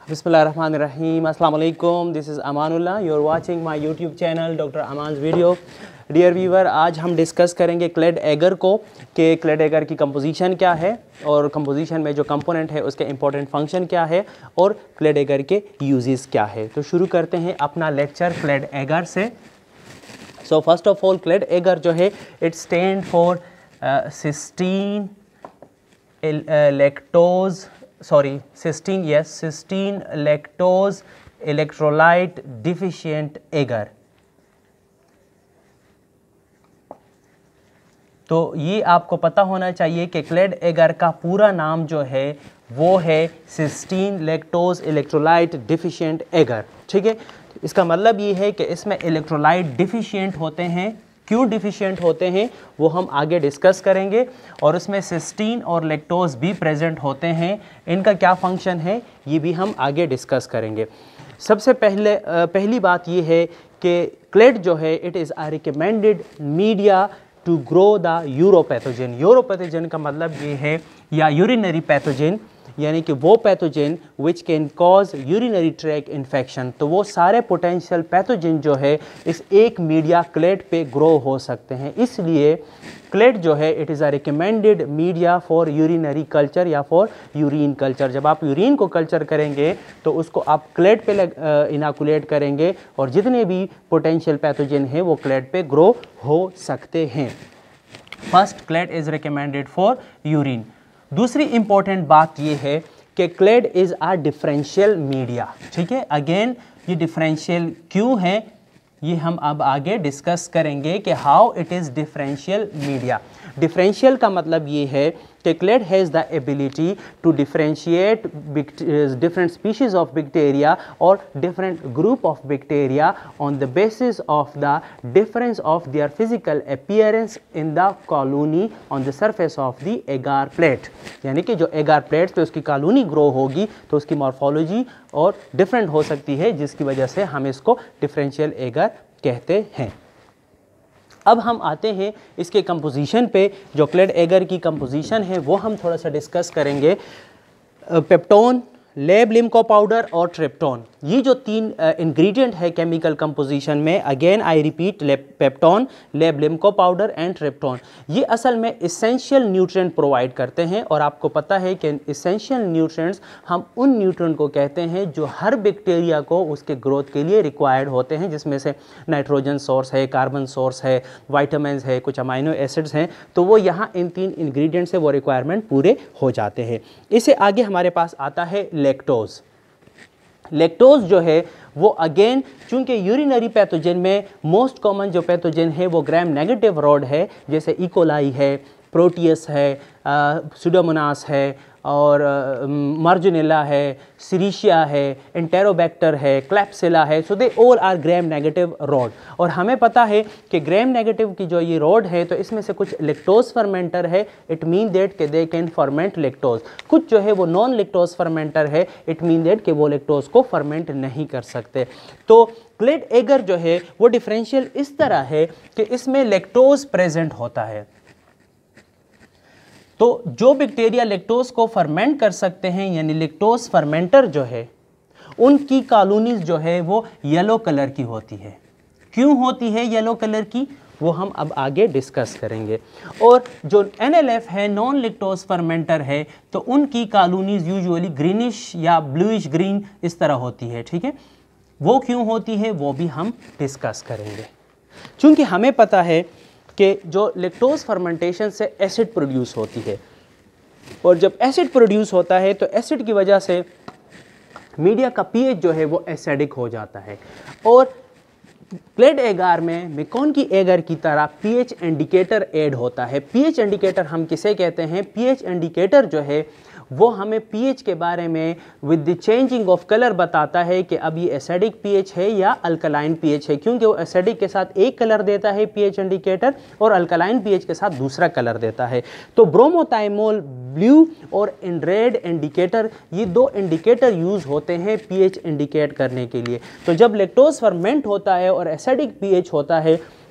Bismillahirrahmanirrahim. Assalamu alaikum. This is Amanullah. You are watching my YouTube channel Dr. Aman's video. Dear viewer, आज हम discuss करेंगे clade eager को कि clade eager की composition क्या है और कंपोजिशन में जो कंपोनेंट है उसके इंपॉर्टेंट फंक्शन क्या है और क्लेड एगर के यूजेस क्या है। तो शुरू करते हैं अपना लेक्चर क्लेड एगर से। So first of all CLED agar जो है it stand for cystine lactose electrolyte deficient agar. तो ये आपको पता होना चाहिए कि क्लेड एगर का पूरा नाम जो है वो है cystine lactose electrolyte deficient agar. ठीक है, इसका मतलब ये है कि इसमें इलेक्ट्रोलाइट डिफिशिएंट होते हैं। क्यों डिफिशिएंट होते हैं वो हम आगे डिस्कस करेंगे, और उसमें सिस्टीन और लैक्टोज भी प्रेजेंट होते हैं। इनका क्या फंक्शन है ये भी हम आगे डिस्कस करेंगे। सबसे पहली बात ये है कि क्लेड जो है it is a recommended media to grow the uropathogen. Uropathogen का मतलब ये है या यूरिनरी पैथोजन, यानी कि वो pathogen which can cause urinary track infection. तो वो सारे पोटेंशियल पैथोजन जो है इस एक मीडिया क्लेड पे ग्रो हो सकते हैं। इसलिए क्लेड जो है it is a recommended media for urinary culture या फॉर यूरिन कल्चर। जब आप यूरिन को कल्चर करेंगे तो उसको आप क्लेड पे इनाकुलेट करेंगे और जितने भी पोटेंशियल पैथोजन हैं वो क्लेड पे ग्रो हो सकते हैं। First, CLED is recommended for urine. दूसरी इंपॉर्टेंट बात ये है कि CLED is a differential media. ठीक है, अगेन ये डिफरेंशियल क्यों है ये हम अब आगे डिस्कस करेंगे कि how it is differential media. Differential का मतलब ये है कि CLED has the ability to differentiate different species of bacteria और different group of bacteria on the basis of the difference of their physical appearance in the colony on the surface of the agar plate. यानी कि जो एगार plate पे उसकी colony grow होगी तो उसकी मॉर्फोलॉजी और डिफरेंट हो सकती है, जिसकी वजह से हम इसको डिफरेंशियल एगर कहते हैं। अब हम आते हैं इसके कंपोजिशन पे। जो क्लेड एगर की कंपोजिशन है वो हम थोड़ा सा डिस्कस करेंगे। पेप्टोन, लेब लिम्को पाउडर और ट्रिप्टोन, ये जो तीन इंग्रेडिएंट है केमिकल कंपोजिशन में, again I repeat, peptone, lab Lemco powder and tryptone, ये असल में इसेंशियल न्यूट्रिएंट प्रोवाइड करते हैं। और आपको पता है कि इसेंशियल न्यूट्रिएंट्स हम उन न्यूट्रिएंट को कहते हैं जो हर बैक्टीरिया को उसके ग्रोथ के लिए रिक्वायर्ड होते हैं, जिसमें से नाइट्रोजन सोर्स है, कार्बन सोर्स है, वाइटामिन्स है, कुछ अमाइनो एसिड्स हैं। तो वो यहाँ इन तीन इंग्रेडिएंट से वो रिक्वायरमेंट पूरे हो जाते हैं। इससे आगे हमारे पास आता है लैक्टोज। लैक्टोज जो है वो अगेन चूंकि यूरिनरी पैथोजन में मोस्ट कॉमन जो पैथोजन है वो ग्राम नेगेटिव रॉड है, जैसे इकोलाई है, प्रोटियस है, सुडोमोनास है और मार्जिनेला है, सीरिशिया है, एंटेरोबैक्टर है, क्लैप्सिला है। So they all are gram negative rod. और हमें पता है कि ग्राम नेगेटिव की जो ये रॉड है तो इसमें से कुछ लैक्टोज फर्मेंटर है, इट मीन दैट कि दे कैन फर्मेंट लैक्टोज। कुछ जो है वो नॉन लैक्टोज फर्मेंटर है, इट मीन दैट कि वो लैक्टोज को फर्मेंट नहीं कर सकते। तो क्लेड एगर जो है वो डिफरेंशियल इस तरह है कि इसमें लैक्टोज प्रेजेंट होता है। तो जो बैक्टीरिया लैक्टोज को फर्मेंट कर सकते हैं यानी लैक्टोज फर्मेंटर जो है उनकी कॉलोनीज जो है वो येलो कलर की होती है। क्यों होती है येलो कलर की वो हम अब आगे डिस्कस करेंगे। और जो NLF है, नॉन लैक्टोज फर्मेंटर है, तो उनकी कॉलोनीज यूजुअली ग्रीनिश या ब्लूइश ग्रीन इस तरह होती है। ठीक है, वो क्यों होती है वो भी हम डिस्कस करेंगे। चूँकि हमें पता है कि जो लैक्टोज फर्मेंटेशन से एसिड प्रोड्यूस होती है, और जब एसिड प्रोड्यूस होता है तो एसिड की वजह से मीडिया का पीएच जो है वो एसिडिक हो जाता है। और क्लेड एगर में मेकॉन की एगर की तरह पीएच इंडिकेटर ऐड होता है। पीएच इंडिकेटर हम किसे कहते हैं? पीएच इंडिकेटर जो है वो हमें पीएच के बारे में with the changing of colour बताता है कि अब ये एसिडिक पीएच है या अल्कलाइन पीएच है, क्योंकि वो एसिडिक के साथ एक कलर देता है पीएच इंडिकेटर और अल्कलाइन पीएच के साथ दूसरा कलर देता है। तो ब्रोमोथाइमोल ब्लू और रेड इंडिकेटर, ये दो इंडिकेटर यूज़ होते हैं पीएच इंडिकेट करने के लिए। तो जब लैक्टोज फर्मेंट होता है और एसिडिक पीएच होता है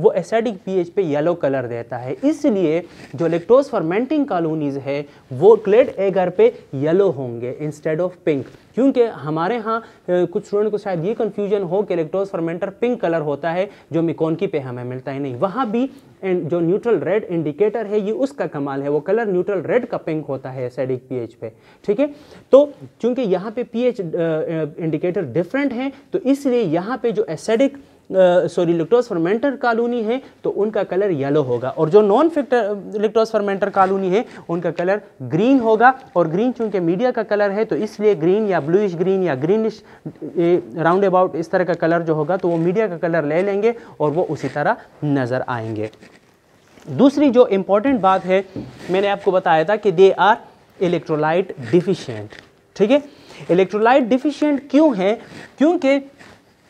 वो एसिडिक pH पे येलो कलर देता है, इसलिए जो लैक्टोज फर्मेंटिंग कॉलोनीज है वो क्लेड एगर पे येलो होंगे इंस्टेड ऑफ पिंक। क्योंकि हमारे यहाँ कुछ स्टूडेंट को शायद ये कंफ्यूजन हो कि लैक्टोज फर्मेंटर पिंक कलर होता है जो मिकोनकी पे हमें मिलता है, नहीं, वहाँ भी जो न्यूट्रल रेड इंडिकेटर है ये उसका कमाल है, वो कलर न्यूट्रल रेड का पिंक होता है एसिडिक पीएच पे, ठीक है। तो चूंकि यहाँ पे पीएच इंडिकेटर डिफरेंट है तो इसलिए यहाँ पे जो एसिडिक लैक्टोज फर्मेंटर कॉलोनी है तो उनका कलर येलो होगा, और जो नॉन लैक्टोज फर्मेंटर कॉलोनी है उनका कलर ग्रीन होगा। और ग्रीन चूंकि मीडिया का कलर है तो इसलिए ग्रीन या ब्लूइश ग्रीन या ग्रीनिश राउंड अबाउट इस तरह का कलर जो होगा तो वो मीडिया का कलर ले लेंगे और वो उसी तरह नज़र आएंगे। दूसरी जो इम्पोर्टेंट बात है, मैंने आपको बताया था कि दे आर इलेक्ट्रोलाइट डिफिशिएंट, ठीक है। इलेक्ट्रोलाइट डिफिशिएंट क्यों है? क्योंकि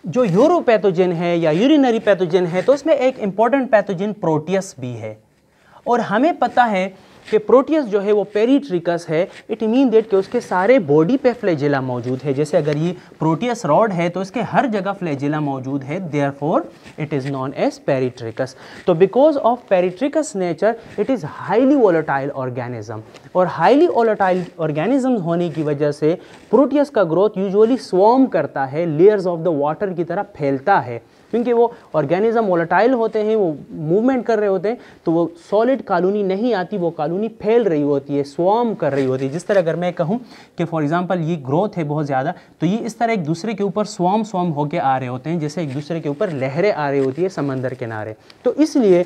जो यूरोपैथोजन है या यूरिनरी पैथोजन है तो उसमें एक इम्पॉर्टेंट पैथोजन प्रोटियस भी है, और हमें पता है कि प्रोटियस जो है वो पेरिट्रिकस है। इट मीन दैट कि उसके सारे बॉडी पे फ्लैजेला मौजूद है। जैसे अगर ये प्रोटियस रॉड है तो इसके हर जगह फ्लैजेला मौजूद है, therefore it is known as peritrichous. तो because of peritrichous nature it is highly volatile organism, और हाईली वोलेटाइल ऑर्गेनिज्म होने की वजह से प्रोटियस का ग्रोथ यूजुअली स्वॉर्म करता है, लेयर्स ऑफ द वाटर की तरह फैलता है। क्योंकि वो ऑर्गेनिज्म वोलेटाइल होते हैं, वो मूवमेंट कर रहे होते हैं, तो वो सॉलिड कॉलोनी नहीं आती, वो कॉलोनी फैल रही होती है, स्वॉर्म कर रही होती है। जिस तरह अगर मैं कहूँ कि फॉर एग्जांपल ये ग्रोथ है बहुत ज़्यादा, तो ये इस तरह एक दूसरे के ऊपर स्वॉर्म होके आ रहे होते हैं, जैसे एक दूसरे के ऊपर लहरें आ रही होती है समंदर किनारे। तो इसलिए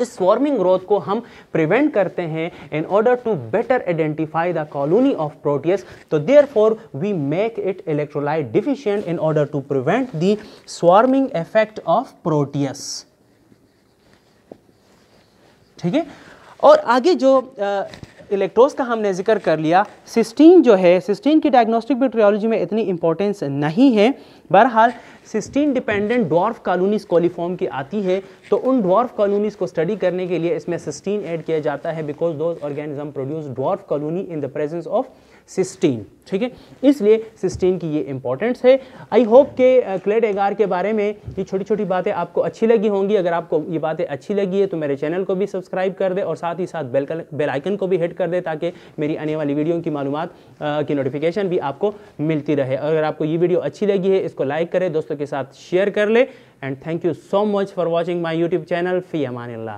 इस स्वॉर्मिंग ग्रोथ को हम प्रिवेंट करते हैं in order to better identify the colony of Proteus. तो therefore we make it electrolyte deficient in order to prevent the swarming effect of Proteus, ठीक है। और आगे जो इलेक्ट्रोज का हमने जिक्र कर लिया, सिस्टीन जो है, सिस्टीन की डायग्नोस्टिक बैक्टीरियोलॉजी में इतनी इंपॉर्टेंस नहीं है। बहरहाल cystine dependent dwarf colonies coliform की आती है, तो उन ड्वार्फ कॉलोनीज को स्टडी करने के लिए इसमें सिस्टीन ऐड किया जाता है, because those organism produce dwarf colony in the presence of cystine, ठीक है। इसलिए सिस्टीन की ये इंपॉर्टेंस है। आई होप कि क्लेड एगार के बारे में ये छोटी छोटी बातें आपको अच्छी लगी होंगी। अगर आपको ये बातें अच्छी लगी है तो मेरे चैनल को भी सब्सक्राइब कर दे और साथ ही साथ बेल आइकन को भी हिट कर दे, ताकि मेरी आने वाली वीडियो की मालूमात की नोटिफिकेशन भी आपको मिलती रहे। अगर आपको ये वीडियो अच्छी लगी है इसको लाइक करें, दोस्तों के साथ शेयर कर ले। And thank you so much for watching my YouTube channel. फी अमानिल्लाह।